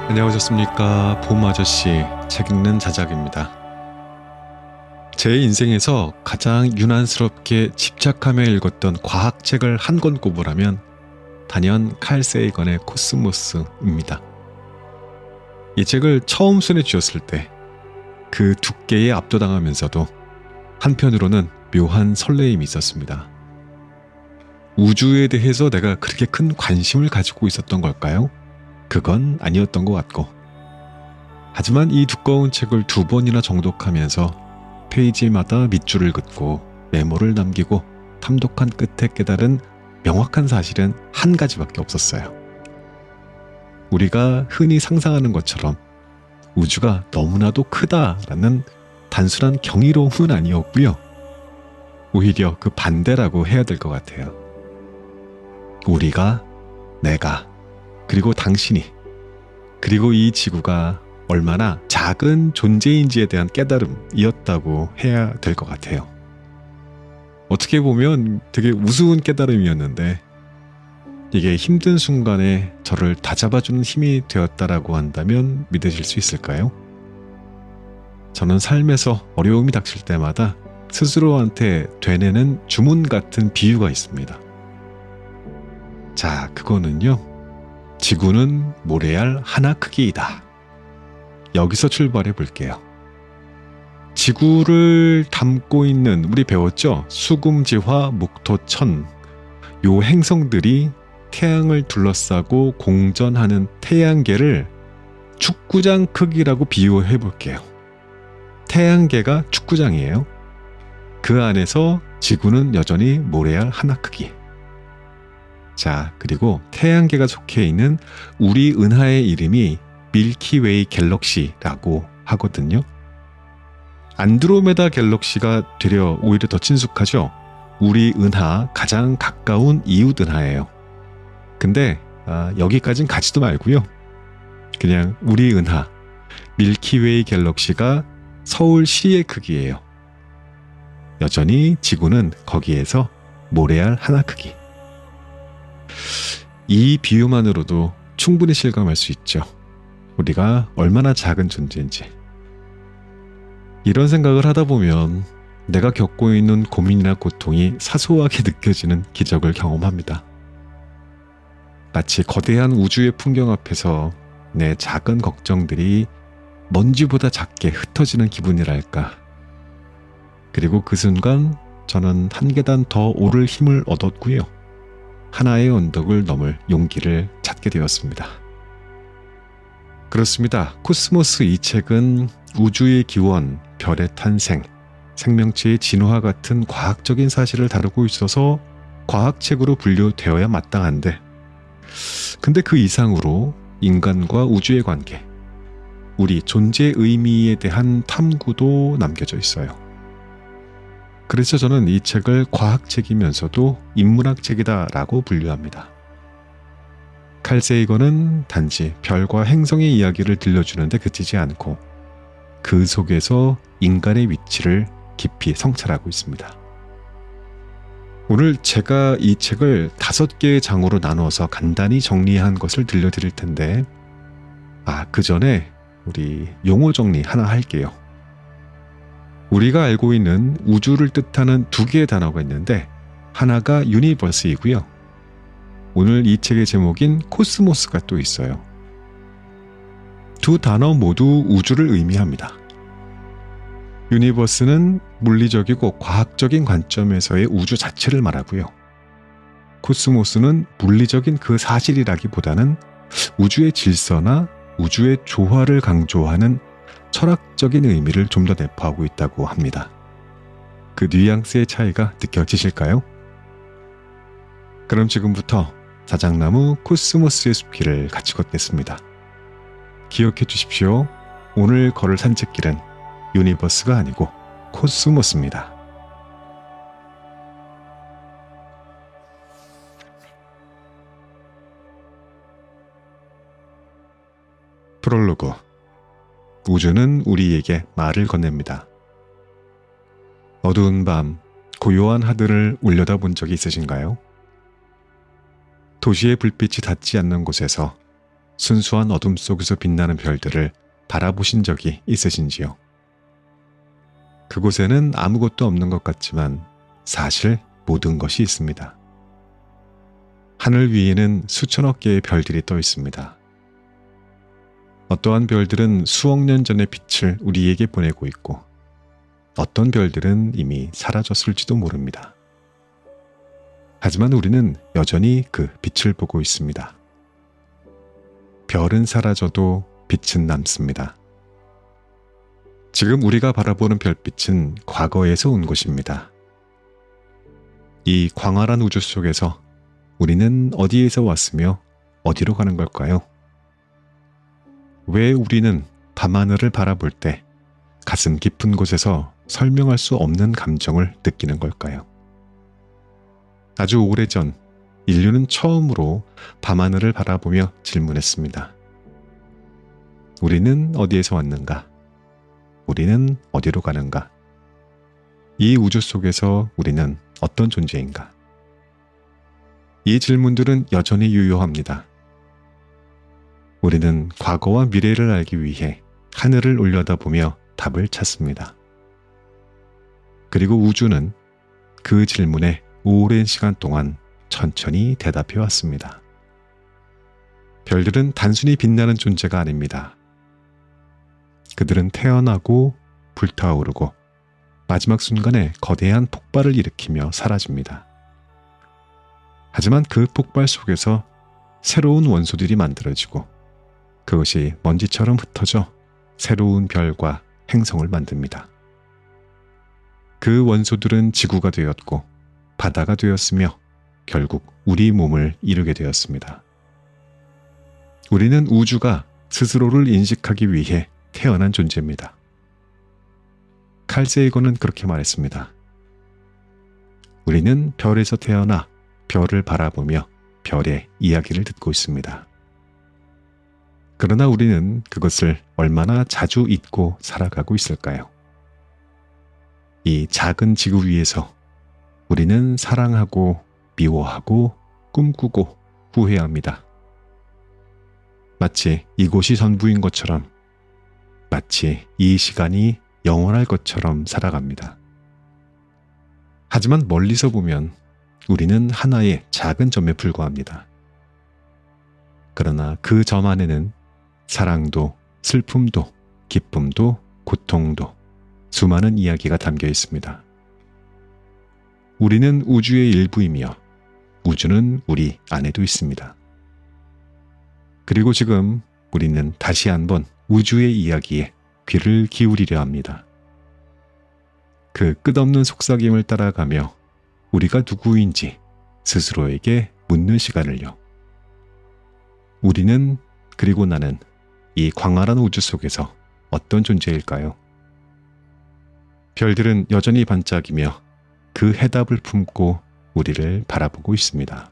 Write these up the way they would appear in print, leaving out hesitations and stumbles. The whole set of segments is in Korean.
안녕하셨습니까. 봄 아저씨 책 읽는 자작입니다. 제 인생에서 가장 유난스럽게 집착하며 읽었던 과학책을 한 권 꼽으라면 단연 칼 세이건의 코스모스입니다. 이 책을 처음 손에 쥐었을 때 그 두께에 압도당하면서도 한편으로는 묘한 설레임이 있었습니다. 우주에 대해서 내가 그렇게 큰 관심을 가지고 있었던 걸까요? 그건 아니었던 것 같고, 하지만 이 두꺼운 책을 2번이나 정독하면서 페이지마다 밑줄을 긋고 메모를 남기고 탐독한 끝에 깨달은 명확한 사실은 한 가지밖에 없었어요. 우리가 흔히 상상하는 것처럼 우주가 너무나도 크다라는 단순한 경이로움은 아니었고요. 오히려 그 반대라고 해야 될 것 같아요. 우리가, 내가, 그리고 당신이, 그리고 이 지구가 얼마나 작은 존재인지에 대한 깨달음이었다고 해야 될 것 같아요. 어떻게 보면 되게 우스운 깨달음이었는데 이게 힘든 순간에 저를 다잡아주는 힘이 되었다라고 한다면 믿으실 수 있을까요? 저는 삶에서 어려움이 닥칠 때마다 스스로한테 되뇌는 주문 같은 비유가 있습니다. 자, 그거는요. 지구는 모래알 하나 크기이다. 여기서 출발해 볼게요. 지구를 담고 있는, 우리 배웠죠? 수금지화, 목토천, 요 행성들이 태양을 둘러싸고 공전하는 태양계를 축구장 크기라고 비유해 볼게요. 태양계가 축구장이에요. 그 안에서 지구는 여전히 모래알 하나 크기. 자, 그리고 태양계가 속해 있는 우리 은하의 이름이 밀키웨이 갤럭시라고 하거든요. 안드로메다 갤럭시가 되려 오히려 더 친숙하죠. 우리 은하 가장 가까운 이웃 은하예요. 근데 여기까진 가지도 말고요. 그냥 우리 은하 밀키웨이 갤럭시가 서울시의 크기예요. 여전히 지구는 거기에서 모래알 하나 크기. 이 비유만으로도 충분히 실감할 수 있죠. 우리가 얼마나 작은 존재인지. 이런 생각을 하다 보면 내가 겪고 있는 고민이나 고통이 사소하게 느껴지는 기적을 경험합니다. 마치 거대한 우주의 풍경 앞에서 내 작은 걱정들이 먼지보다 작게 흩어지는 기분이랄까. 그리고 그 순간 저는 한 계단 더 오를 힘을 얻었고요. 하나의 언덕을 넘을 용기를 찾게 되었습니다. 그렇습니다. 코스모스 이 책은 우주의 기원, 별의 탄생, 생명체의 진화 같은 과학적인 사실을 다루고 있어서 과학책으로 분류되어야 마땅한데, 근데 그 이상으로 인간과 우주의 관계, 우리 존재의 의미에 대한 탐구도 남겨져 있어요. 그래서 저는 이 책을 과학책이면서도 인문학책이다라고 분류합니다. 칼 세이건은 단지 별과 행성의 이야기를 들려주는데 그치지 않고 그 속에서 인간의 위치를 깊이 성찰하고 있습니다. 오늘 제가 이 책을 5개의 장으로 나누어서 간단히 정리한 것을 들려드릴 텐데, 그 전에 우리 용어 정리 하나 할게요. 우리가 알고 있는 우주를 뜻하는 2개의 단어가 있는데 하나가 유니버스이고요. 오늘 이 책의 제목인 코스모스가 또 있어요. 2 단어 모두 우주를 의미합니다. 유니버스는 물리적이고 과학적인 관점에서의 우주 자체를 말하고요. 코스모스는 물리적인 그 사실이라기보다는 우주의 질서나 우주의 조화를 강조하는 철학적인 의미를 좀 더 내포하고 있다고 합니다. 그 뉘앙스의 차이가 느껴지실까요? 그럼 지금부터 자작나무 코스모스의 숲길을 같이 걷겠습니다. 기억해 주십시오. 오늘 걸을 산책길은 유니버스가 아니고 코스모스입니다. 프롤로그. 우주는 우리에게 말을 건넵니다. 어두운 밤, 고요한 하늘을 올려다본 적이 있으신가요? 도시의 불빛이 닿지 않는 곳에서 순수한 어둠 속에서 빛나는 별들을 바라보신 적이 있으신지요? 그곳에는 아무것도 없는 것 같지만 사실 모든 것이 있습니다. 하늘 위에는 수천억 개의 별들이 떠 있습니다. 어떠한 별들은 수억 년 전의 빛을 우리에게 보내고 있고 어떤 별들은 이미 사라졌을지도 모릅니다. 하지만 우리는 여전히 그 빛을 보고 있습니다. 별은 사라져도 빛은 남습니다. 지금 우리가 바라보는 별빛은 과거에서 온 것입니다. 이 광활한 우주 속에서 우리는 어디에서 왔으며 어디로 가는 걸까요? 왜 우리는 밤하늘을 바라볼 때 가슴 깊은 곳에서 설명할 수 없는 감정을 느끼는 걸까요? 아주 오래전 인류는 처음으로 밤하늘을 바라보며 질문했습니다. 우리는 어디에서 왔는가? 우리는 어디로 가는가? 이 우주 속에서 우리는 어떤 존재인가? 이 질문들은 여전히 유효합니다. 우리는 과거와 미래를 알기 위해 하늘을 올려다보며 답을 찾습니다. 그리고 우주는 그 질문에 오랜 시간 동안 천천히 대답해 왔습니다. 별들은 단순히 빛나는 존재가 아닙니다. 그들은 태어나고 불타오르고 마지막 순간에 거대한 폭발을 일으키며 사라집니다. 하지만 그 폭발 속에서 새로운 원소들이 만들어지고 그것이 먼지처럼 흩어져 새로운 별과 행성을 만듭니다. 그 원소들은 지구가 되었고 바다가 되었으며 결국 우리 몸을 이루게 되었습니다. 우리는 우주가 스스로를 인식하기 위해 태어난 존재입니다. 칼 세이건은 그렇게 말했습니다. 우리는 별에서 태어나 별을 바라보며 별의 이야기를 듣고 있습니다. 그러나 우리는 그것을 얼마나 자주 잊고 살아가고 있을까요? 이 작은 지구 위에서 우리는 사랑하고 미워하고 꿈꾸고 후회합니다. 마치 이곳이 전부인 것처럼, 마치 이 시간이 영원할 것처럼 살아갑니다. 하지만 멀리서 보면 우리는 하나의 작은 점에 불과합니다. 그러나 그 점 안에는 사랑도, 슬픔도, 기쁨도, 고통도, 수많은 이야기가 담겨 있습니다. 우리는 우주의 일부이며 우주는 우리 안에도 있습니다. 그리고 지금 우리는 다시 한번 우주의 이야기에 귀를 기울이려 합니다. 그 끝없는 속삭임을 따라가며 우리가 누구인지 스스로에게 묻는 시간을요. 우리는, 그리고 나는 이 광활한 우주 속에서 어떤 존재일까요? 별들은 여전히 반짝이며 그 해답을 품고 우리를 바라보고 있습니다.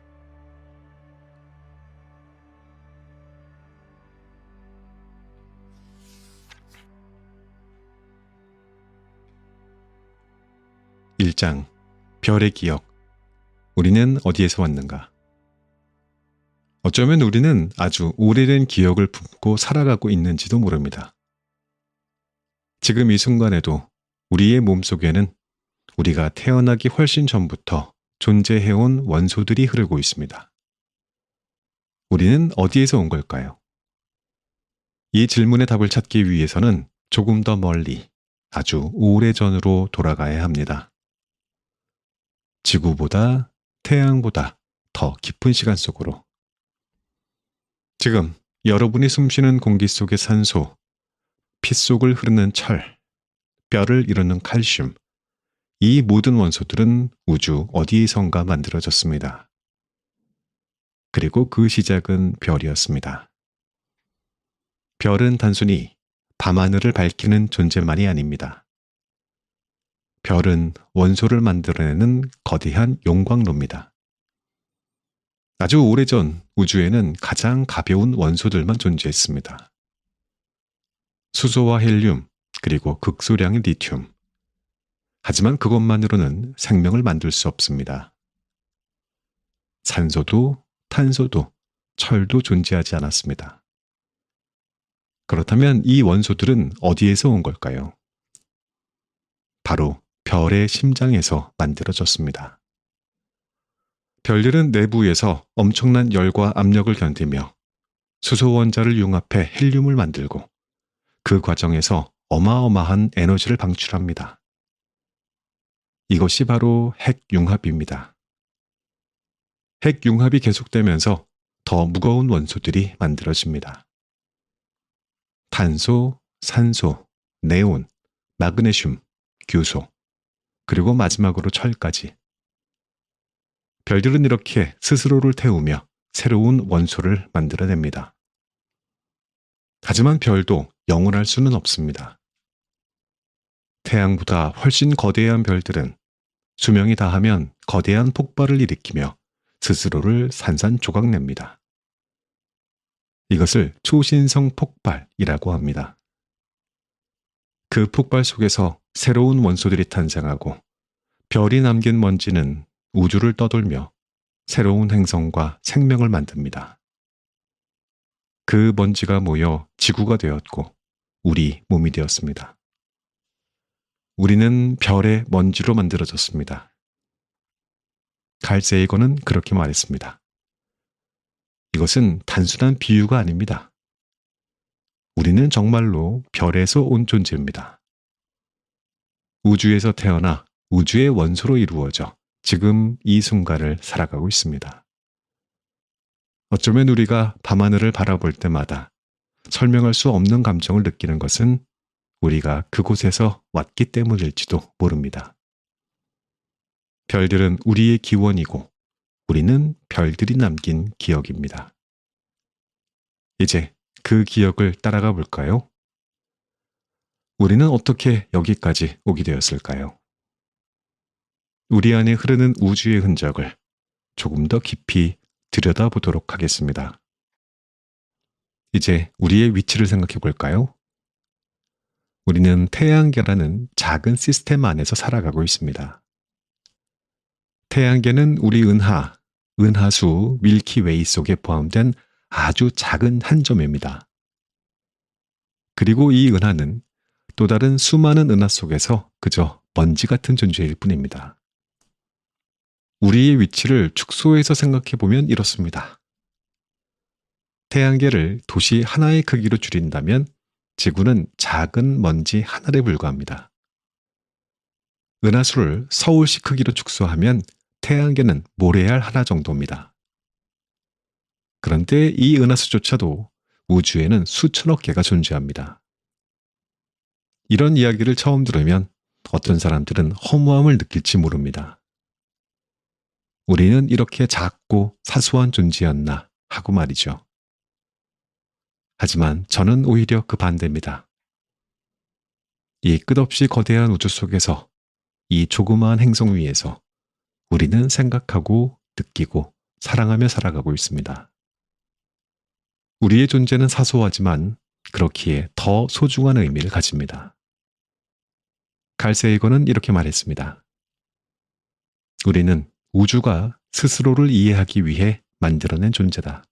(1장) 별의 기억. 우리는 어디에서 왔는가? 어쩌면 우리는 아주 오래된 기억을 품고 살아가고 있는지도 모릅니다. 지금 이 순간에도 우리의 몸속에는 우리가 태어나기 훨씬 전부터 존재해온 원소들이 흐르고 있습니다. 우리는 어디에서 온 걸까요? 이 질문의 답을 찾기 위해서는 조금 더 멀리, 아주 오래전으로 돌아가야 합니다. 지구보다, 태양보다 더 깊은 시간 속으로. 지금 여러분이 숨쉬는 공기 속의 산소, 피 속을 흐르는 철, 뼈를 이루는 칼슘, 이 모든 원소들은 우주 어디에선가 만들어졌습니다. 그리고 그 시작은 별이었습니다. 별은 단순히 밤하늘을 밝히는 존재만이 아닙니다. 별은 원소를 만들어내는 거대한 용광로입니다. 아주 오래전 우주에는 가장 가벼운 원소들만 존재했습니다. 수소와 헬륨, 그리고 극소량의 리튬. 하지만 그것만으로는 생명을 만들 수 없습니다. 산소도, 탄소도, 철도 존재하지 않았습니다. 그렇다면 이 원소들은 어디에서 온 걸까요? 바로 별의 심장에서 만들어졌습니다. 별들은 내부에서 엄청난 열과 압력을 견디며 수소 원자를 융합해 헬륨을 만들고 그 과정에서 어마어마한 에너지를 방출합니다. 이것이 바로 핵융합입니다. 핵융합이 계속되면서 더 무거운 원소들이 만들어집니다. 탄소, 산소, 네온, 마그네슘, 규소, 그리고 마지막으로 철까지. 별들은 이렇게 스스로를 태우며 새로운 원소를 만들어냅니다. 하지만 별도 영원할 수는 없습니다. 태양보다 훨씬 거대한 별들은 수명이 다하면 거대한 폭발을 일으키며 스스로를 산산조각 냅니다. 이것을 초신성 폭발이라고 합니다. 그 폭발 속에서 새로운 원소들이 탄생하고 별이 남긴 먼지는 우주를 떠돌며 새로운 행성과 생명을 만듭니다. 그 먼지가 모여 지구가 되었고 우리 몸이 되었습니다. 우리는 별의 먼지로 만들어졌습니다. 칼 세이건은 그렇게 말했습니다. 이것은 단순한 비유가 아닙니다. 우리는 정말로 별에서 온 존재입니다. 우주에서 태어나 우주의 원소로 이루어져 지금 이 순간을 살아가고 있습니다. 어쩌면 우리가 밤하늘을 바라볼 때마다 설명할 수 없는 감정을 느끼는 것은 우리가 그곳에서 왔기 때문일지도 모릅니다. 별들은 우리의 기원이고 우리는 별들이 남긴 기억입니다. 이제 그 기억을 따라가 볼까요? 우리는 어떻게 여기까지 오게 되었을까요? 우리 안에 흐르는 우주의 흔적을 조금 더 깊이 들여다보도록 하겠습니다. 이제 우리의 위치를 생각해 볼까요? 우리는 태양계라는 작은 시스템 안에서 살아가고 있습니다. 태양계는 우리 은하수 밀키웨이 속에 포함된 아주 작은 한 점입니다. 그리고 이 은하는 또 다른 수많은 은하 속에서 그저 먼지 같은 존재일 뿐입니다. 우리의 위치를 축소해서 생각해 보면 이렇습니다. 태양계를 도시 하나의 크기로 줄인다면 지구는 작은 먼지 하나에 불과합니다. 은하수를 서울시 크기로 축소하면 태양계는 모래알 하나 정도입니다. 그런데 이 은하수조차도 우주에는 수천억 개가 존재합니다. 이런 이야기를 처음 들으면 어떤 사람들은 허무함을 느낄지 모릅니다. 우리는 이렇게 작고 사소한 존재였나 하고 말이죠. 하지만 저는 오히려 그 반대입니다. 이 끝없이 거대한 우주 속에서 이 조그마한 행성 위에서 우리는 생각하고 느끼고 사랑하며 살아가고 있습니다. 우리의 존재는 사소하지만 그렇기에 더 소중한 의미를 가집니다. 칼 세이건은 이렇게 말했습니다. 우리는 우주가 스스로를 이해하기 위해 만들어낸 존재다.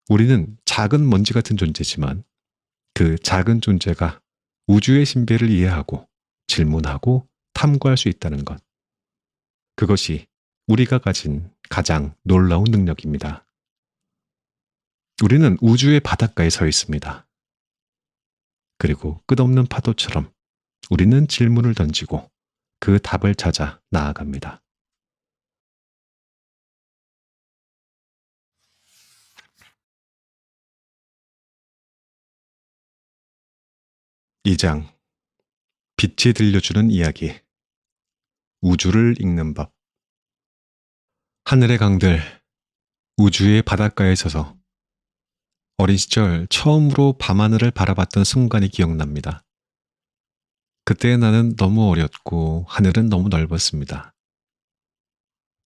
우리는 작은 먼지 같은 존재지만 그 작은 존재가 우주의 신비를 이해하고 질문하고 탐구할 수 있다는 것. 그것이 우리가 가진 가장 놀라운 능력입니다. 우리는 우주의 바닷가에 서 있습니다. 그리고 끝없는 파도처럼 우리는 질문을 던지고 그 답을 찾아 나아갑니다. 이 장 빛이 들려주는 이야기. 우주를 읽는 법. 하늘의 강들, 우주의 바닷가에 서서 어린 시절 처음으로 밤하늘을 바라봤던 순간이 기억납니다. 그때 나는 너무 어렸고 하늘은 너무 넓었습니다.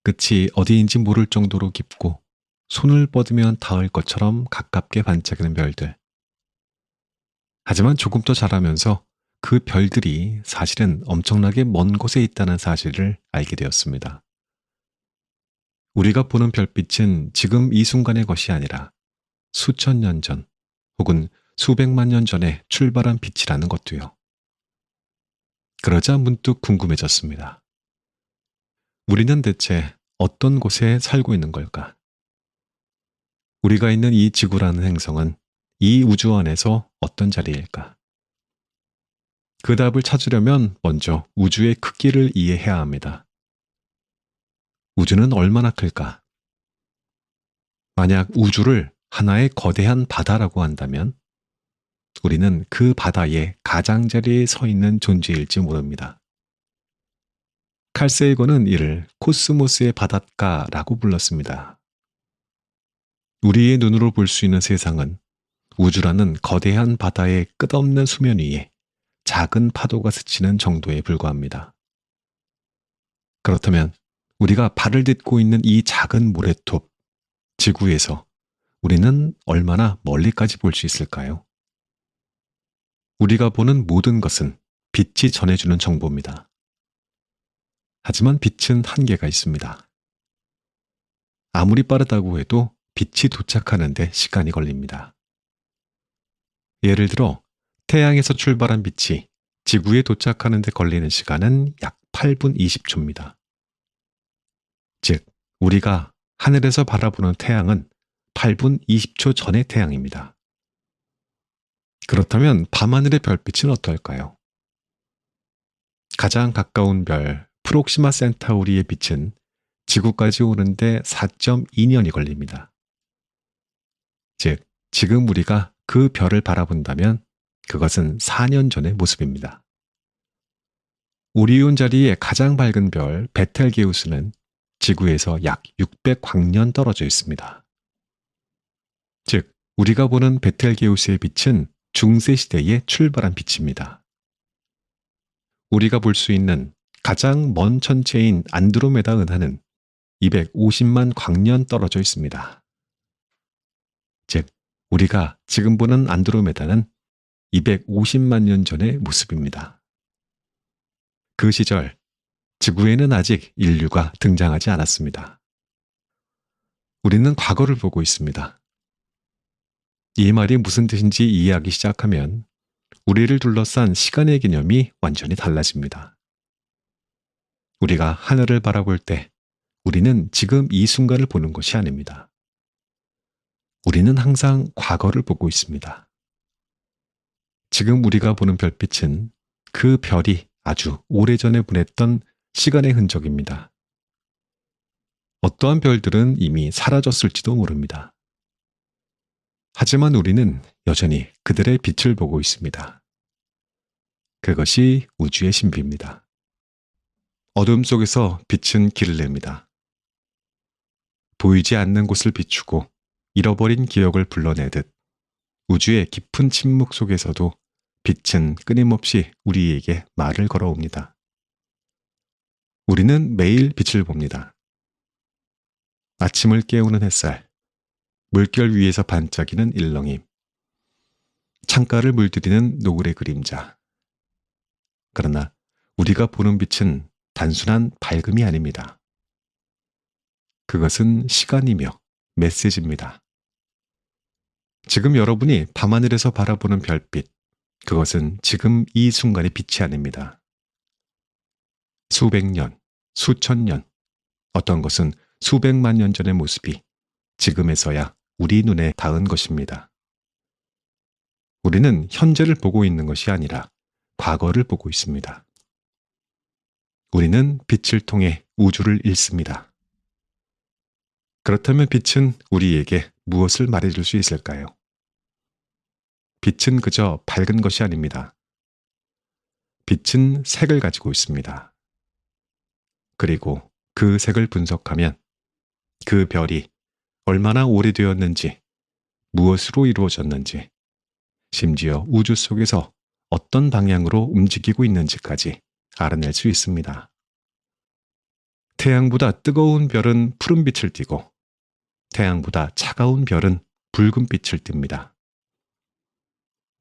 끝이 어디인지 모를 정도로 깊고 손을 뻗으면 닿을 것처럼 가깝게 반짝이는 별들. 하지만 조금 더 자라면서 그 별들이 사실은 엄청나게 먼 곳에 있다는 사실을 알게 되었습니다. 우리가 보는 별빛은 지금 이 순간의 것이 아니라 수천 년 전 혹은 수백만 년 전에 출발한 빛이라는 것도요. 그러자 문득 궁금해졌습니다. 우리는 대체 어떤 곳에 살고 있는 걸까? 우리가 있는 이 지구라는 행성은 이 우주 안에서 어떤 자리일까? 그 답을 찾으려면 먼저 우주의 크기를 이해해야 합니다. 우주는 얼마나 클까? 만약 우주를 하나의 거대한 바다라고 한다면 우리는 그 바다의 가장자리에 서 있는 존재일지 모릅니다. 칼세이건은 이를 코스모스의 바닷가라고 불렀습니다. 우리의 눈으로 볼 수 있는 세상은 우주라는 거대한 바다의 끝없는 수면 위에 작은 파도가 스치는 정도에 불과합니다. 그렇다면 우리가 발을 딛고 있는 이 작은 모래톱, 지구에서 우리는 얼마나 멀리까지 볼 수 있을까요? 우리가 보는 모든 것은 빛이 전해주는 정보입니다. 하지만 빛은 한계가 있습니다. 아무리 빠르다고 해도 빛이 도착하는데 시간이 걸립니다. 예를 들어 태양에서 출발한 빛이 지구에 도착하는 데 걸리는 시간은 약 8분 20초입니다. 즉, 우리가 하늘에서 바라보는 태양은 8분 20초 전의 태양입니다. 그렇다면 밤하늘의 별빛은 어떨까요? 가장 가까운 별 프록시마 센타우리의 빛은 지구까지 오는데 4.2년이 걸립니다. 즉, 지금 우리가 그 별을 바라본다면 그것은 4년 전의 모습입니다. 오리온 자리의 가장 밝은 별 베텔게우스는 지구에서 약 600광년 떨어져 있습니다. 즉, 우리가 보는 베텔게우스의 빛은 중세 시대에 출발한 빛입니다. 우리가 볼 수 있는 가장 먼 천체인 안드로메다 은하는 250만 광년 떨어져 있습니다. 즉, 우리가 지금 보는 안드로메다는 250만 년 전의 모습입니다. 그 시절, 지구에는 아직 인류가 등장하지 않았습니다. 우리는 과거를 보고 있습니다. 이 말이 무슨 뜻인지 이해하기 시작하면 우리를 둘러싼 시간의 개념이 완전히 달라집니다. 우리가 하늘을 바라볼 때 우리는 지금 이 순간을 보는 것이 아닙니다. 우리는 항상 과거를 보고 있습니다. 지금 우리가 보는 별빛은 그 별이 아주 오래전에 보냈던 시간의 흔적입니다. 어떠한 별들은 이미 사라졌을지도 모릅니다. 하지만 우리는 여전히 그들의 빛을 보고 있습니다. 그것이 우주의 신비입니다. 어둠 속에서 빛은 길을 냅니다. 보이지 않는 곳을 비추고 잃어버린 기억을 불러내듯 우주의 깊은 침묵 속에서도 빛은 끊임없이 우리에게 말을 걸어옵니다. 우리는 매일 빛을 봅니다. 아침을 깨우는 햇살, 물결 위에서 반짝이는 일렁임, 창가를 물들이는 노을의 그림자. 그러나 우리가 보는 빛은 단순한 밝음이 아닙니다. 그것은 시간이며 메시지입니다. 지금 여러분이 밤하늘에서 바라보는 별빛, 그것은 지금 이 순간의 빛이 아닙니다. 수백 년, 수천 년, 어떤 것은 수백만 년 전의 모습이 지금에서야 우리 눈에 닿은 것입니다. 우리는 현재를 보고 있는 것이 아니라 과거를 보고 있습니다. 우리는 빛을 통해 우주를 읽습니다. 그렇다면 빛은 우리에게 무엇을 말해줄 수 있을까요? 빛은 그저 밝은 것이 아닙니다. 빛은 색을 가지고 있습니다. 그리고 그 색을 분석하면 그 별이 얼마나 오래되었는지, 무엇으로 이루어졌는지, 심지어 우주 속에서 어떤 방향으로 움직이고 있는지까지 알아낼 수 있습니다. 태양보다 뜨거운 별은 푸른빛을 띠고 태양보다 차가운 별은 붉은빛을 띱니다.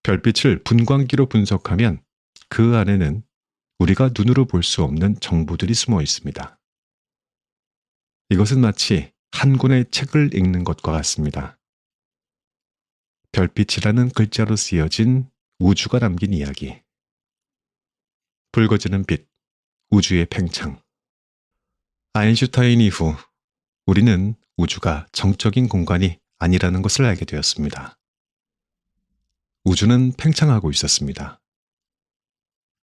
별빛을 분광기로 분석하면 그 안에는 우리가 눈으로 볼 수 없는 정보들이 숨어 있습니다. 이것은 마치 한 권의 책을 읽는 것과 같습니다. 별빛이라는 글자로 쓰여진 우주가 남긴 이야기. 붉어지는 빛, 우주의 팽창. 아인슈타인 이후 우리는 우주가 정적인 공간이 아니라는 것을 알게 되었습니다. 우주는 팽창하고 있었습니다.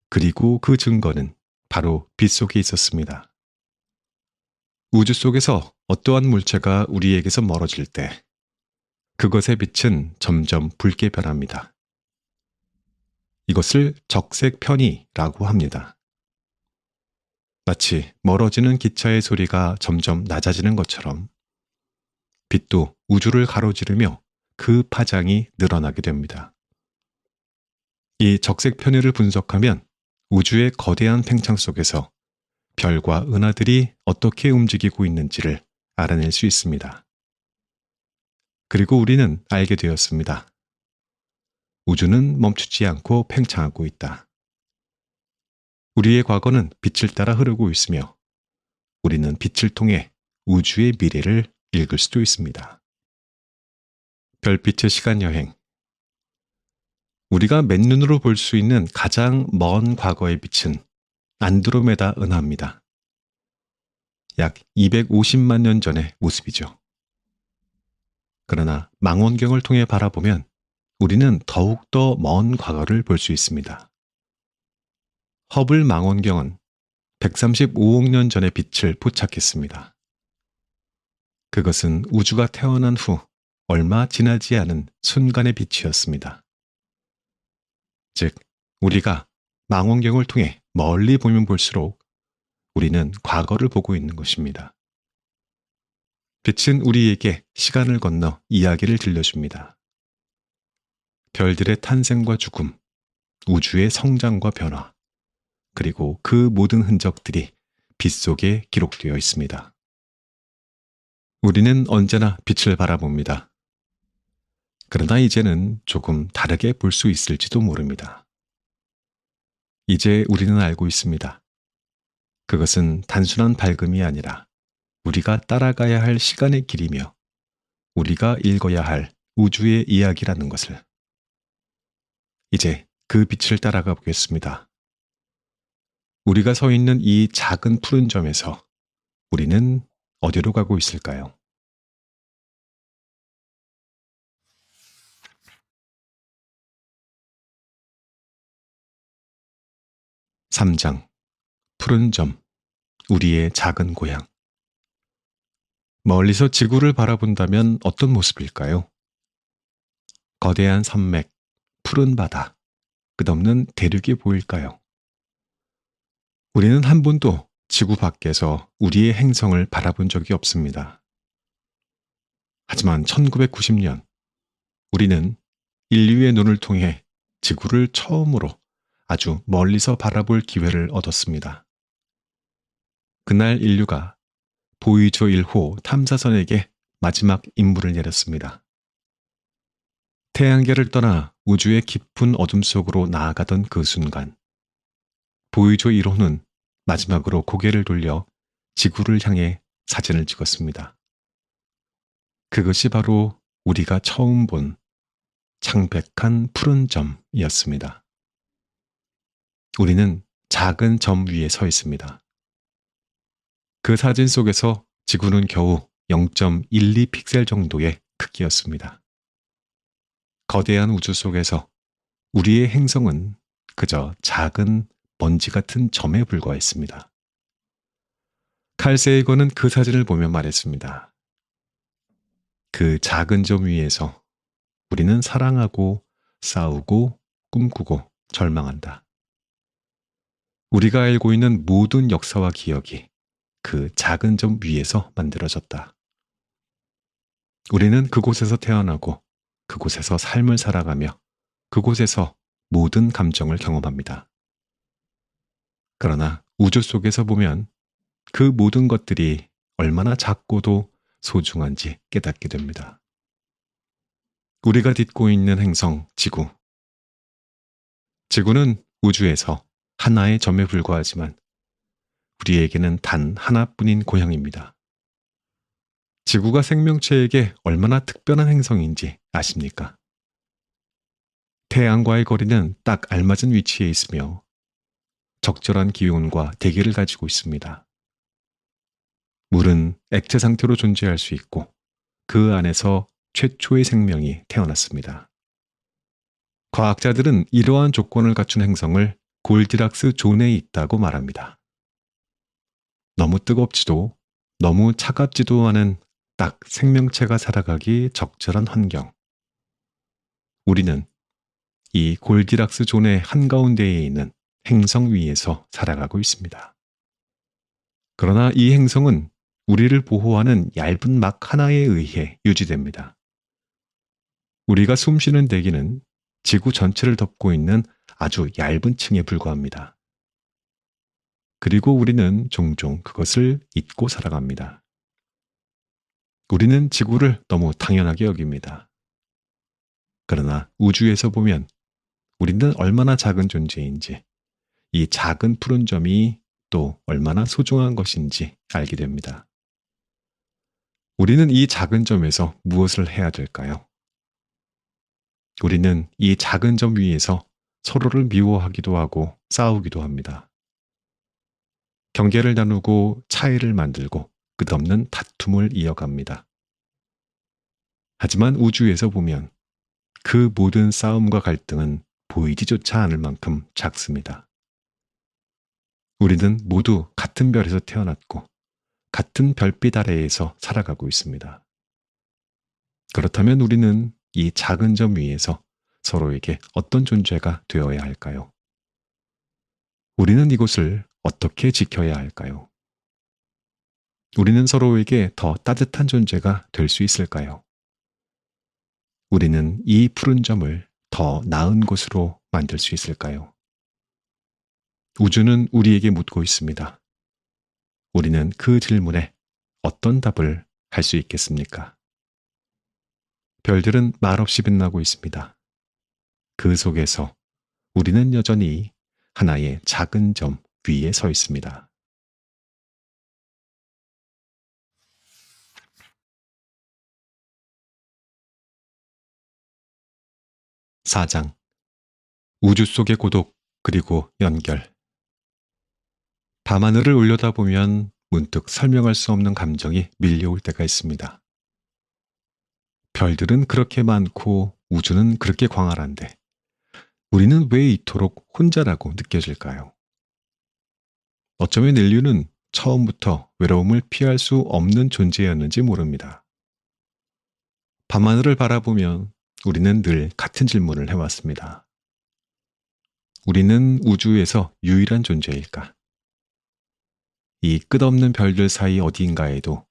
그리고 그 증거는 바로 빛 속에 있었습니다. 우주 속에서 어떠한 물체가 우리에게서 멀어질 때 그것의 빛은 점점 붉게 변합니다. 이것을 적색 편이라고 합니다. 마치 멀어지는 기차의 소리가 점점 낮아지는 것처럼 빛도 우주를 가로지르며 그 파장이 늘어나게 됩니다. 이 적색 편의를 분석하면 우주의 거대한 팽창 속에서 별과 은하들이 어떻게 움직이고 있는지를 알아낼 수 있습니다. 그리고 우리는 알게 되었습니다. 우주는 멈추지 않고 팽창하고 있다. 우리의 과거는 빛을 따라 흐르고 있으며 우리는 빛을 통해 우주의 미래를 읽을 수도 있습니다. 별빛의 시간여행. 우리가 맨눈으로 볼 수 있는 가장 먼 과거의 빛은 안드로메다 은하입니다. 약 250만 년 전의 모습이죠. 그러나 망원경을 통해 바라보면 우리는 더욱더 먼 과거를 볼 수 있습니다. 허블 망원경은 135억 년 전의 빛을 포착했습니다. 그것은 우주가 태어난 후 얼마 지나지 않은 순간의 빛이었습니다. 즉, 우리가 망원경을 통해 멀리 보면 볼수록 우리는 과거를 보고 있는 것입니다. 빛은 우리에게 시간을 건너 이야기를 들려줍니다. 별들의 탄생과 죽음, 우주의 성장과 변화, 그리고 그 모든 흔적들이 빛 속에 기록되어 있습니다. 우리는 언제나 빛을 바라봅니다. 그러나 이제는 조금 다르게 볼 수 있을지도 모릅니다. 이제 우리는 알고 있습니다. 그것은 단순한 밝음이 아니라 우리가 따라가야 할 시간의 길이며 우리가 읽어야 할 우주의 이야기라는 것을. 이제 그 빛을 따라가 보겠습니다. 우리가 서 있는 이 작은 푸른 점에서 우리는 어디로 가고 있을까요? 3장. 푸른 점, 우리의 작은 고향. 멀리서 지구를 바라본다면 어떤 모습일까요? 거대한 산맥, 푸른 바다, 끝없는 대륙이 보일까요? 우리는 한 번도 지구 밖에서 우리의 행성을 바라본 적이 없습니다. 하지만 1990년, 우리는 인류의 눈을 통해 지구를 처음으로 아주 멀리서 바라볼 기회를 얻었습니다. 그날 인류가 보이저 1호 탐사선에게 마지막 임무를 내렸습니다. 태양계를 떠나 우주의 깊은 어둠 속으로 나아가던 그 순간, 보이저 1호는 마지막으로 고개를 돌려 지구를 향해 사진을 찍었습니다. 그것이 바로 우리가 처음 본 창백한 푸른 점이었습니다. 우리는 작은 점 위에 서 있습니다. 그 사진 속에서 지구는 겨우 0.12 픽셀 정도의 크기였습니다. 거대한 우주 속에서 우리의 행성은 그저 작은 먼지 같은 점에 불과했습니다. 칼 세이건은 그 사진을 보며 말했습니다. 그 작은 점 위에서 우리는 사랑하고 싸우고 꿈꾸고 절망한다. 우리가 알고 있는 모든 역사와 기억이 그 작은 점 위에서 만들어졌다. 우리는 그곳에서 태어나고 그곳에서 삶을 살아가며 그곳에서 모든 감정을 경험합니다. 그러나 우주 속에서 보면 그 모든 것들이 얼마나 작고도 소중한지 깨닫게 됩니다. 우리가 딛고 있는 행성 지구. 지구는 우주에서 하나의 점에 불과하지만 우리에게는 단 하나뿐인 고향입니다. 지구가 생명체에게 얼마나 특별한 행성인지 아십니까? 태양과의 거리는 딱 알맞은 위치에 있으며 적절한 기온과 대기를 가지고 있습니다. 물은 액체 상태로 존재할 수 있고 그 안에서 최초의 생명이 태어났습니다. 과학자들은 이러한 조건을 갖춘 행성을 골디락스 존에 있다고 말합니다. 너무 뜨겁지도 너무 차갑지도 않은 딱 생명체가 살아가기 적절한 환경. 우리는 이 골디락스 존의 한가운데에 있는 행성 위에서 살아가고 있습니다. 그러나 이 행성은 우리를 보호하는 얇은 막 하나에 의해 유지됩니다. 우리가 숨쉬는 대기는 지구 전체를 덮고 있는 아주 얇은 층에 불과합니다. 그리고 우리는 종종 그것을 잊고 살아갑니다. 우리는 지구를 너무 당연하게 여깁니다. 그러나 우주에서 보면 우리는 얼마나 작은 존재인지, 이 작은 푸른 점이 또 얼마나 소중한 것인지 알게 됩니다. 우리는 이 작은 점에서 무엇을 해야 될까요? 우리는 이 작은 점 위에서 서로를 미워하기도 하고 싸우기도 합니다. 경계를 나누고 차이를 만들고 끝없는 다툼을 이어갑니다. 하지만 우주에서 보면 그 모든 싸움과 갈등은 보이지조차 않을 만큼 작습니다. 우리는 모두 같은 별에서 태어났고 같은 별빛 아래에서 살아가고 있습니다. 그렇다면 우리는 이 작은 점 위에서 서로에게 어떤 존재가 되어야 할까요? 우리는 이곳을 어떻게 지켜야 할까요? 우리는 서로에게 더 따뜻한 존재가 될 수 있을까요? 우리는 이 푸른 점을 더 나은 곳으로 만들 수 있을까요? 우주는 우리에게 묻고 있습니다. 우리는 그 질문에 어떤 답을 할 수 있겠습니까? 별들은 말없이 빛나고 있습니다. 그 속에서 우리는 여전히 하나의 작은 점 위에 서 있습니다. 4장 우주 속의 고독 그리고 연결. 밤하늘을 올려다보면 문득 설명할 수 없는 감정이 밀려올 때가 있습니다. 별들은 그렇게 많고 우주는 그렇게 광활한데 우리는 왜 이토록 혼자라고 느껴질까요? 어쩌면 인류는 처음부터 외로움을 피할 수 없는 존재였는지 모릅니다. 밤하늘을 바라보면 우리는 늘 같은 질문을 해왔습니다. 우리는 우주에서 유일한 존재일까? 이 끝없는 별들 사이 어디인가에도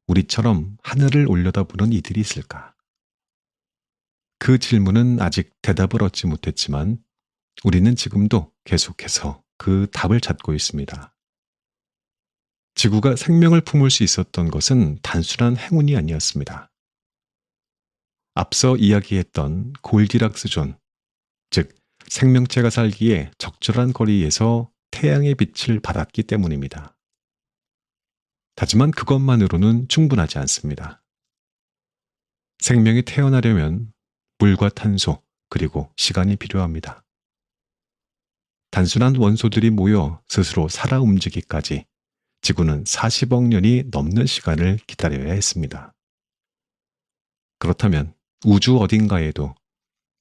우리처럼 하늘을 올려다보는 이들이 있을까? 그 질문은 아직 대답을 얻지 못했지만 우리는 지금도 계속해서 그 답을 찾고 있습니다. 지구가 생명을 품을 수 있었던 것은 단순한 행운이 아니었습니다. 앞서 이야기했던 골디락스 존, 즉 생명체가 살기에 적절한 거리에서 태양의 빛을 받았기 때문입니다. 하지만 그것만으로는 충분하지 않습니다. 생명이 태어나려면 물과 탄소, 그리고 시간이 필요합니다. 단순한 원소들이 모여 스스로 살아 움직이기까지 지구는 40억 년이 넘는 시간을 기다려야 했습니다. 그렇다면 우주 어딘가에도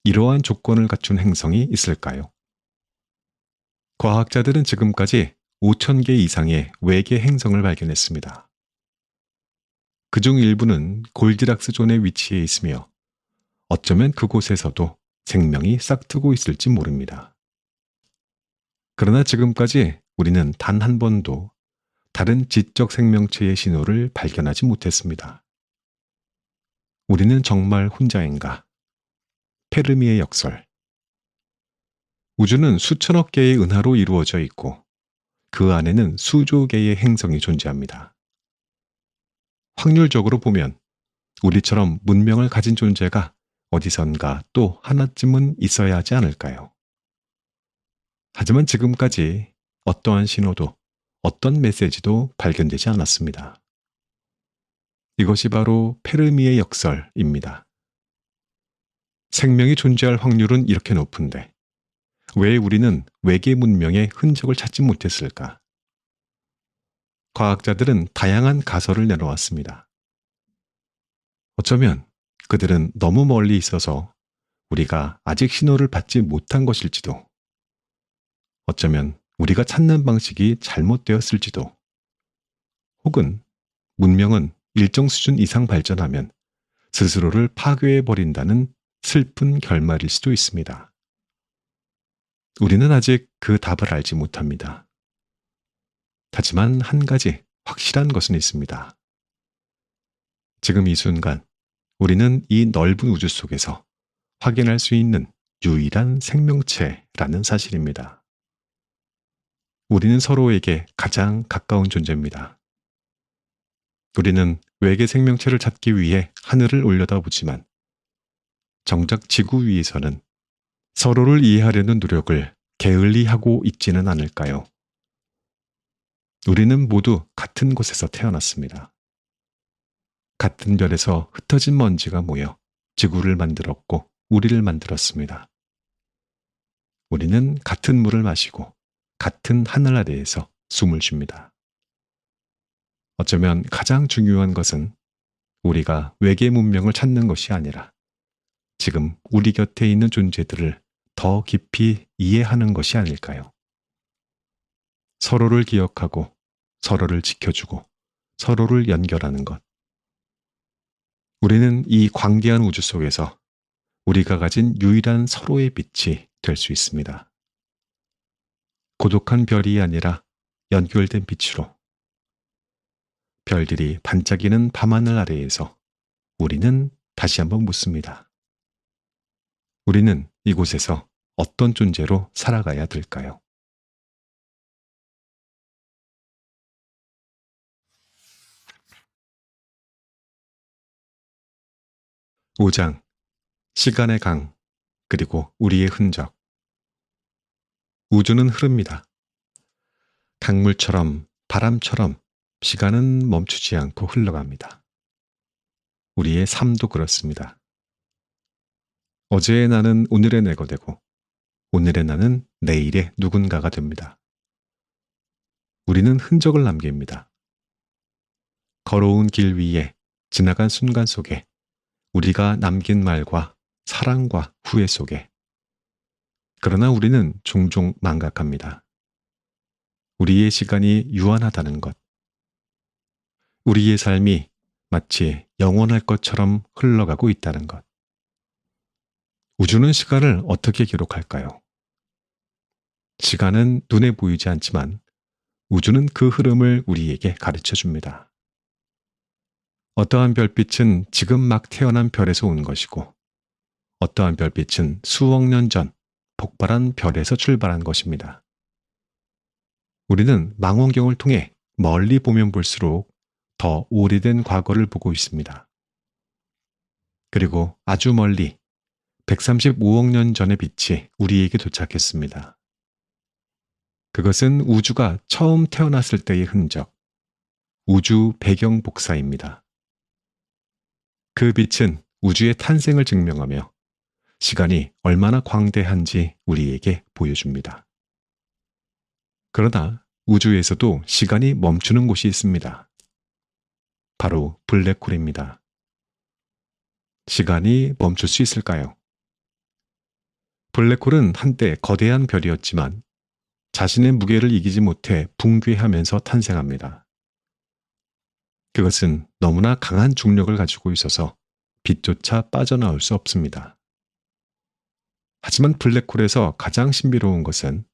이러한 조건을 갖춘 행성이 있을까요? 과학자들은 지금까지 5,000개 이상의 외계 행성을 발견했습니다. 그중 일부는 골디락스 존에 위치해 있으며 어쩌면 그곳에서도 생명이 싹트고 있을지 모릅니다. 그러나 지금까지 우리는 단 한 번도 다른 지적 생명체의 신호를 발견하지 못했습니다. 우리는 정말 혼자인가? 페르미의 역설. 우주는 수천억 개의 은하로 이루어져 있고 그 안에는 수조 개의 행성이 존재합니다. 확률적으로 보면 우리처럼 문명을 가진 존재가 어디선가 또 하나쯤은 있어야 하지 않을까요? 하지만 지금까지 어떠한 신호도 어떤 메시지도 발견되지 않았습니다. 이것이 바로 페르미의 역설입니다. 생명이 존재할 확률은 이렇게 높은데 왜 우리는 외계 문명의 흔적을 찾지 못했을까? 과학자들은 다양한 가설을 내놓았습니다. 어쩌면 그들은 너무 멀리 있어서 우리가 아직 신호를 받지 못한 것일지도, 어쩌면 우리가 찾는 방식이 잘못되었을지도, 혹은 문명은 일정 수준 이상 발전하면 스스로를 파괴해버린다는 슬픈 결말일 수도 있습니다. 우리는 아직 그 답을 알지 못합니다. 하지만 한 가지 확실한 것은 있습니다. 지금 이 순간 우리는 이 넓은 우주 속에서 확인할 수 있는 유일한 생명체라는 사실입니다. 우리는 서로에게 가장 가까운 존재입니다. 우리는 외계 생명체를 찾기 위해 하늘을 올려다보지만 정작 지구 위에서는 서로를 이해하려는 노력을 게을리 하고 있지는 않을까요? 우리는 모두 같은 곳에서 태어났습니다. 같은 별에서 흩어진 먼지가 모여 지구를 만들었고 우리를 만들었습니다. 우리는 같은 물을 마시고 같은 하늘 아래에서 숨을 쉽니다. 어쩌면 가장 중요한 것은 우리가 외계 문명을 찾는 것이 아니라 지금 우리 곁에 있는 존재들을 더 깊이 이해하는 것이 아닐까요? 서로를 기억하고 서로를 지켜주고 서로를 연결하는 것. 우리는 이 광대한 우주 속에서 우리가 가진 유일한 서로의 빛이 될 수 있습니다. 고독한 별이 아니라 연결된 빛으로. 별들이 반짝이는 밤하늘 아래에서 우리는 다시 한번 묻습니다. 우리는 이곳에서 어떤 존재로 살아가야 될까요? 5장 시간의 강 그리고 우리의 흔적. 우주는 흐릅니다. 강물처럼 바람처럼 시간은 멈추지 않고 흘러갑니다. 우리의 삶도 그렇습니다. 어제의 나는 오늘의 내가 되고 오늘의 나는 내일의 누군가가 됩니다. 우리는 흔적을 남깁니다. 걸어온 길 위에 지나간 순간 속에 우리가 남긴 말과 사랑과 후회 속에. 그러나 우리는 종종 망각합니다. 우리의 시간이 유한하다는 것. 우리의 삶이 마치 영원할 것처럼 흘러가고 있다는 것. 우주는 시간을 어떻게 기록할까요? 시간은 눈에 보이지 않지만 우주는 그 흐름을 우리에게 가르쳐 줍니다. 어떠한 별빛은 지금 막 태어난 별에서 온 것이고 어떠한 별빛은 수억 년 전 폭발한 별에서 출발한 것입니다. 우리는 망원경을 통해 멀리 보면 볼수록 더 오래된 과거를 보고 있습니다. 그리고 아주 멀리 135억 년 전의 빛이 우리에게 도착했습니다. 그것은 우주가 처음 태어났을 때의 흔적, 우주 배경 복사입니다. 그 빛은 우주의 탄생을 증명하며 시간이 얼마나 광대한지 우리에게 보여줍니다. 그러나 우주에서도 시간이 멈추는 곳이 있습니다. 바로 블랙홀입니다. 시간이 멈출 수 있을까요? 블랙홀은 한때 거대한 별이었지만 자신의 무게를 이기지 못해 붕괴하면서 탄생합니다. 그것은 너무나 강한 중력을 가지고 있어서 빛조차 빠져나올 수 없습니다. 하지만 블랙홀에서 가장 신비로운 것은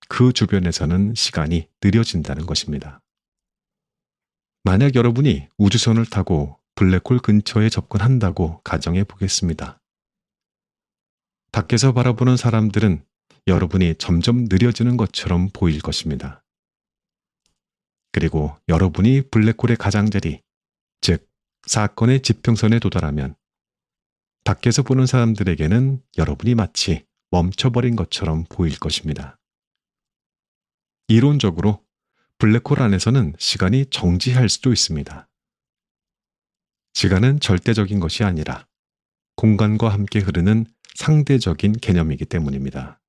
그 주변에서는 시간이 느려진다는 것입니다. 만약 여러분이 우주선을 타고 블랙홀 근처에 접근한다고 가정해 보겠습니다. 밖에서 바라보는 사람들은 여러분이 점점 느려지는 것처럼 보일 것입니다. 그리고 여러분이 블랙홀의 가장자리, 즉 사건의 지평선에 도달하면 밖에서 보는 사람들에게는 여러분이 마치 멈춰버린 것처럼 보일 것입니다. 이론적으로 블랙홀 안에서는 시간이 정지할 수도 있습니다. 시간은 절대적인 것이 아니라 공간과 함께 흐르는 상대적인 개념이기 때문입니다.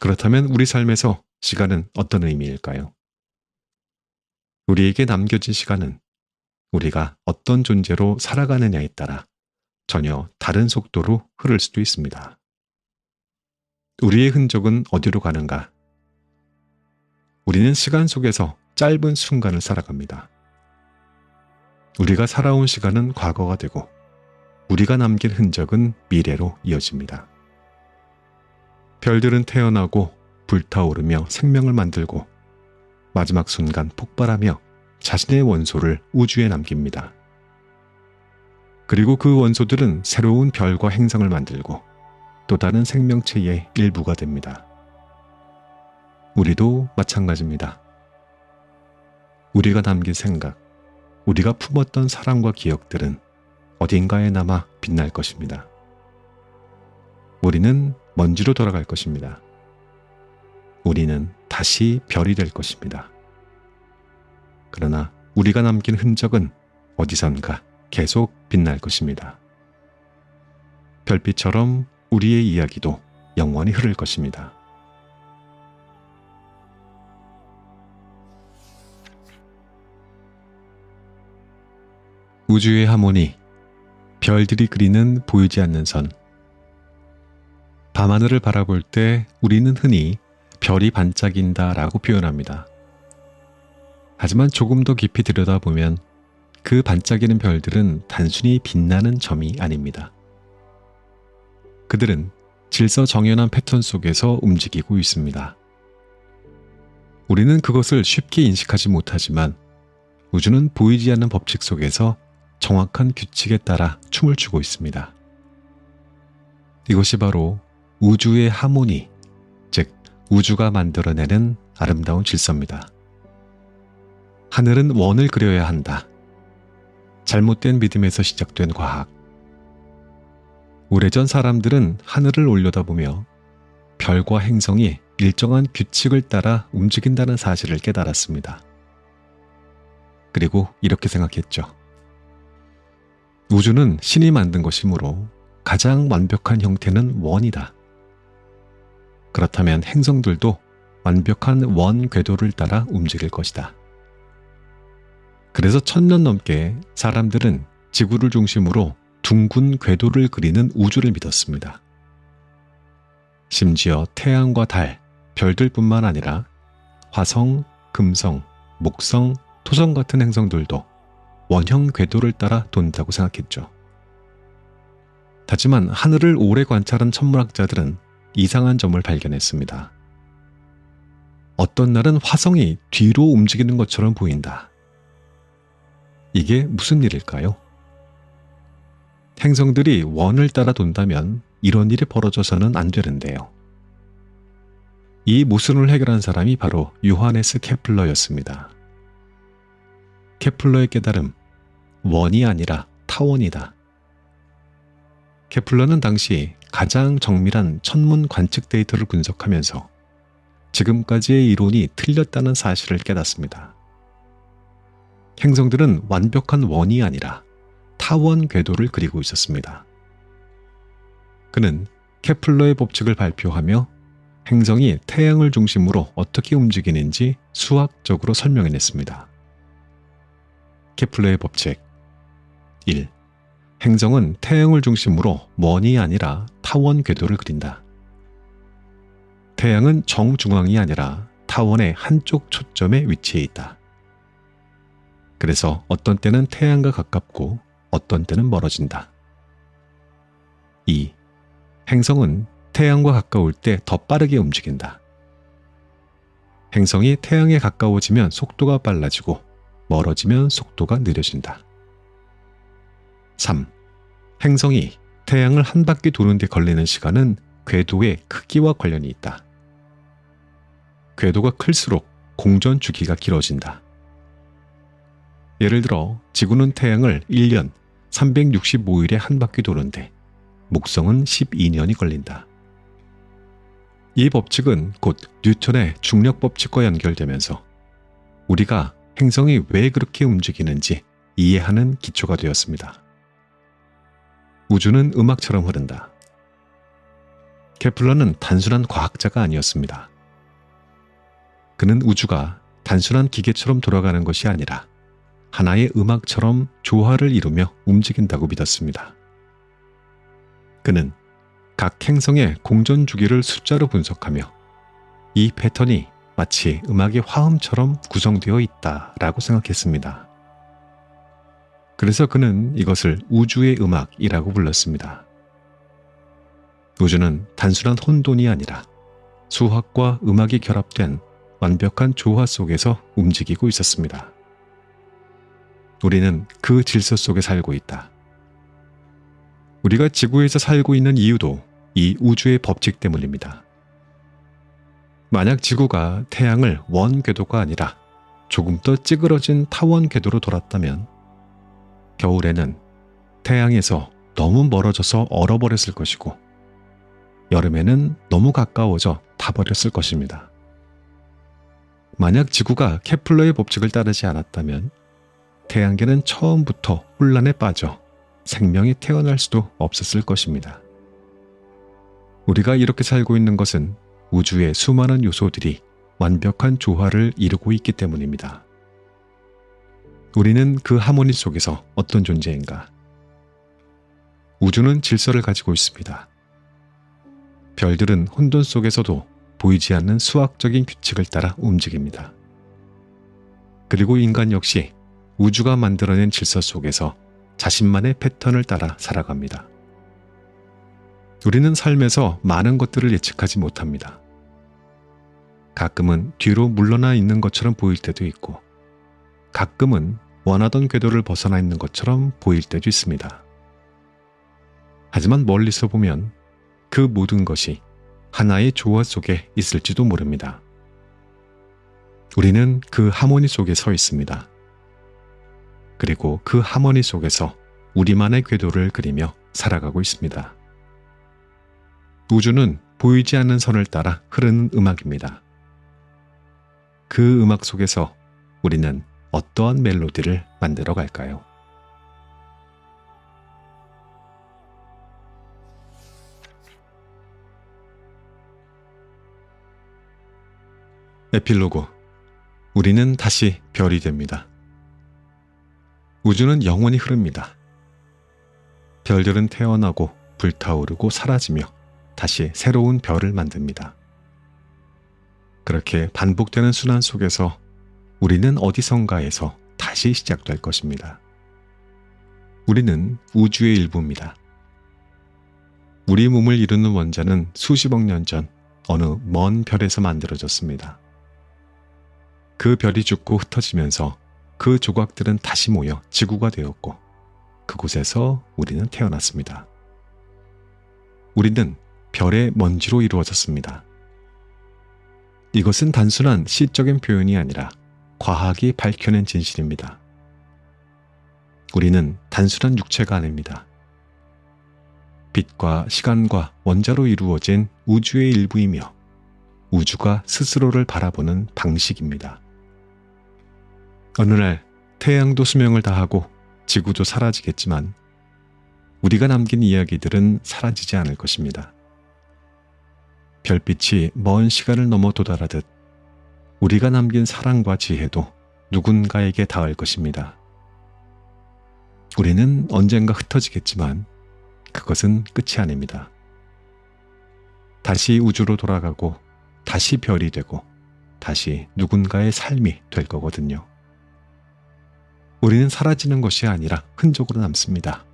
그렇다면 우리 삶에서 시간은 어떤 의미일까요? 우리에게 남겨진 시간은 우리가 어떤 존재로 살아가느냐에 따라 전혀 다른 속도로 흐를 수도 있습니다. 우리의 흔적은 어디로 가는가? 우리는 시간 속에서 짧은 순간을 살아갑니다. 우리가 살아온 시간은 과거가 되고 우리가 남긴 흔적은 미래로 이어집니다. 별들은 태어나고 불타오르며 생명을 만들고 마지막 순간 폭발하며 자신의 원소를 우주에 남깁니다. 그리고 그 원소들은 새로운 별과 행성을 만들고 또 다른 생명체의 일부가 됩니다. 우리도 마찬가지입니다. 우리가 남긴 생각, 우리가 품었던 사랑과 기억들은 어딘가에 남아 빛날 것입니다. 우리는 먼지로 돌아갈 것입니다. 우리는 다시 별이 될 것입니다. 그러나 우리가 남긴 흔적은 어디선가 계속 빛날 것입니다. 별빛처럼 우리의 이야기도 영원히 흐를 것입니다. 우주의 하모니, 별들이 그리는 보이지 않는 선. 밤하늘을 바라볼 때 우리는 흔히 별이 반짝인다 라고 표현합니다. 하지만 조금 더 깊이 들여다보면 그 반짝이는 별들은 단순히 빛나는 점이 아닙니다. 그들은 질서정연한 패턴 속에서 움직이고 있습니다. 우리는 그것을 쉽게 인식하지 못하지만 우주는 보이지 않는 법칙 속에서 정확한 규칙에 따라 춤을 추고 있습니다. 이것이 바로 우주의 하모니, 즉 우주가 만들어내는 아름다운 질서입니다. 하늘은 원을 그려야 한다. 잘못된 믿음에서 시작된 과학. 오래전 사람들은 하늘을 올려다보며 별과 행성이 일정한 규칙을 따라 움직인다는 사실을 깨달았습니다. 그리고 이렇게 생각했죠. 우주는 신이 만든 것이므로 가장 완벽한 형태는 원이다. 그렇다면 행성들도 완벽한 원 궤도를 따라 움직일 것이다. 그래서 1000년 넘게 사람들은 지구를 중심으로 둥근 궤도를 그리는 우주를 믿었습니다. 심지어 태양과 달, 별들뿐만 아니라 화성, 금성, 목성, 토성 같은 행성들도 원형 궤도를 따라 돈다고 생각했죠. 하지만 하늘을 오래 관찰한 천문학자들은 이상한 점을 발견했습니다. 어떤 날은 화성이 뒤로 움직이는 것처럼 보인다. 이게 무슨 일일까요? 행성들이 원을 따라 돈다면 이런 일이 벌어져서는 안 되는데요. 이 모순을 해결한 사람이 바로 요하네스 케플러였습니다. 케플러의 깨달음, 원이 아니라 타원이다. 케플러는 당시 가장 정밀한 천문 관측 데이터를 분석하면서 지금까지의 이론이 틀렸다는 사실을 깨닫습니다. 행성들은 완벽한 원이 아니라 타원 궤도를 그리고 있었습니다. 그는 케플러의 법칙을 발표하며 행성이 태양을 중심으로 어떻게 움직이는지 수학적으로 설명해냈습니다. 케플러의 법칙 1. 행성은 태양을 중심으로 원이 아니라 타원 궤도를 그린다. 태양은 정중앙이 아니라 타원의 한쪽 초점에 위치해 있다. 그래서 어떤 때는 태양과 가깝고 어떤 때는 멀어진다. 2. 행성은 태양과 가까울 때 더 빠르게 움직인다. 행성이 태양에 가까워지면 속도가 빨라지고 멀어지면 속도가 느려진다. 3. 행성이 태양을 한 바퀴 도는 데 걸리는 시간은 궤도의 크기와 관련이 있다. 궤도가 클수록 공전 주기가 길어진다. 예를 들어 지구는 태양을 1년 365일에 한 바퀴 도는데 목성은 12년이 걸린다. 이 법칙은 곧 뉴턴의 중력 법칙과 연결되면서 우리가 행성이 왜 그렇게 움직이는지 이해하는 기초가 되었습니다. 우주는 음악처럼 흐른다. 케플러는 단순한 과학자가 아니었습니다. 그는 우주가 단순한 기계처럼 돌아가는 것이 아니라 하나의 음악처럼 조화를 이루며 움직인다고 믿었습니다. 그는 각 행성의 공전 주기를 숫자로 분석하며 이 패턴이 마치 음악의 화음처럼 구성되어 있다라고 생각했습니다. 그래서 그는 이것을 우주의 음악이라고 불렀습니다. 우주는 단순한 혼돈이 아니라 수학과 음악이 결합된 완벽한 조화 속에서 움직이고 있었습니다. 우리는 그 질서 속에 살고 있다. 우리가 지구에서 살고 있는 이유도 이 우주의 법칙 때문입니다. 만약 지구가 태양을 원 궤도가 아니라 조금 더 찌그러진 타원 궤도로 돌았다면 겨울에는 태양에서 너무 멀어져서 얼어버렸을 것이고 여름에는 너무 가까워져 타버렸을 것입니다. 만약 지구가 케플러의 법칙을 따르지 않았다면 태양계는 처음부터 혼란에 빠져 생명이 태어날 수도 없었을 것입니다. 우리가 이렇게 살고 있는 것은 우주의 수많은 요소들이 완벽한 조화를 이루고 있기 때문입니다. 우리는 그 하모니 속에서 어떤 존재인가? 우주는 질서를 가지고 있습니다. 별들은 혼돈 속에서도 보이지 않는 수학적인 규칙을 따라 움직입니다. 그리고 인간 역시 우주가 만들어낸 질서 속에서 자신만의 패턴을 따라 살아갑니다. 우리는 삶에서 많은 것들을 예측하지 못합니다. 가끔은 뒤로 물러나 있는 것처럼 보일 때도 있고, 가끔은 원하던 궤도를 벗어나 있는 것처럼 보일 때도 있습니다. 하지만 멀리서 보면 그 모든 것이 하나의 조화 속에 있을지도 모릅니다. 우리는 그 하모니 속에 서 있습니다. 그리고 그 하모니 속에서 우리만의 궤도를 그리며 살아가고 있습니다. 우주는 보이지 않는 선을 따라 흐르는 음악입니다. 그 음악 속에서 우리는 어떠한 멜로디를 만들어 갈까요? 에필로그. 우리는 다시 별이 됩니다. 우주는 영원히 흐릅니다. 별들은 태어나고 불타오르고 사라지며 다시 새로운 별을 만듭니다. 그렇게 반복되는 순환 속에서 우리는 어디선가에서 다시 시작될 것입니다. 우리는 우주의 일부입니다. 우리 몸을 이루는 원자는 수십억 년 전 어느 먼 별에서 만들어졌습니다. 그 별이 죽고 흩어지면서 그 조각들은 다시 모여 지구가 되었고 그곳에서 우리는 태어났습니다. 우리는 별의 먼지로 이루어졌습니다. 이것은 단순한 시적인 표현이 아니라 과학이 밝혀낸 진실입니다. 우리는 단순한 육체가 아닙니다. 빛과 시간과 원자로 이루어진 우주의 일부이며 우주가 스스로를 바라보는 방식입니다. 어느 날 태양도 수명을 다하고 지구도 사라지겠지만 우리가 남긴 이야기들은 사라지지 않을 것입니다. 별빛이 먼 시간을 넘어 도달하듯 우리가 남긴 사랑과 지혜도 누군가에게 닿을 것입니다. 우리는 언젠가 흩어지겠지만 그것은 끝이 아닙니다. 다시 우주로 돌아가고 다시 별이 되고 다시 누군가의 삶이 될 거거든요. 우리는 사라지는 것이 아니라 흔적으로 남습니다.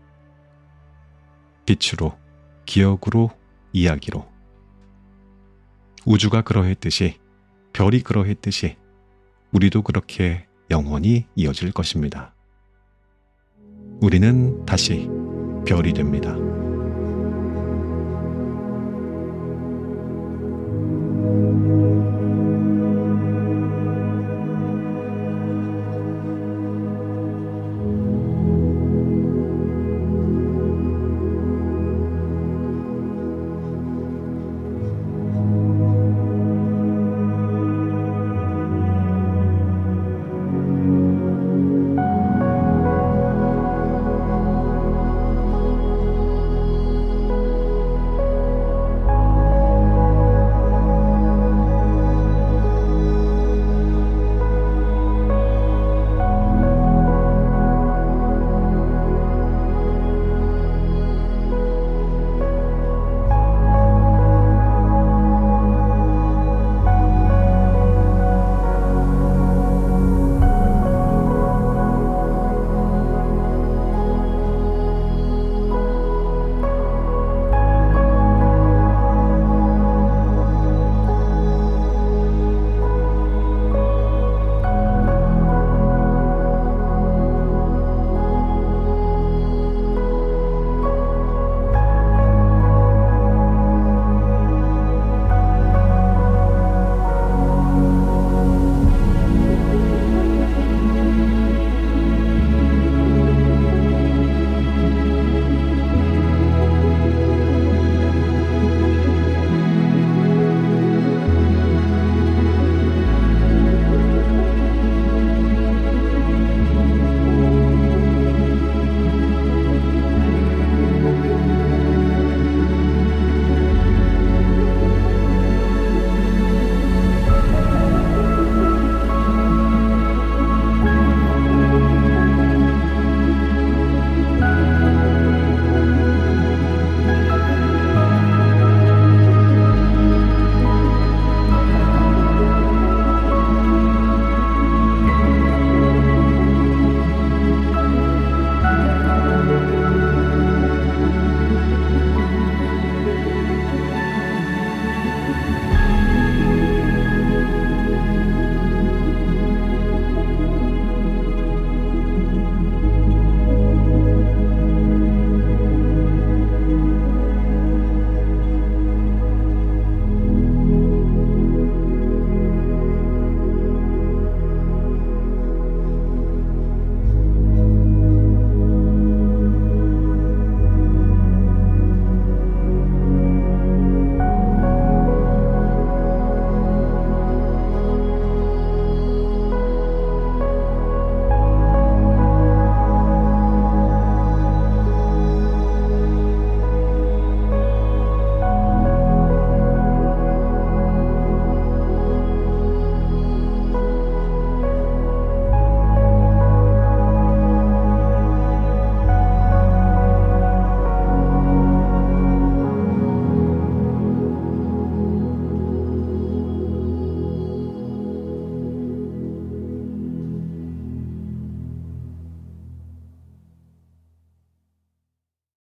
빛으로, 기억으로, 이야기로. 우주가 그러했듯이, 별이 그러했듯이 우리도 그렇게 영원히 이어질 것입니다. 우리는 다시 별이 됩니다.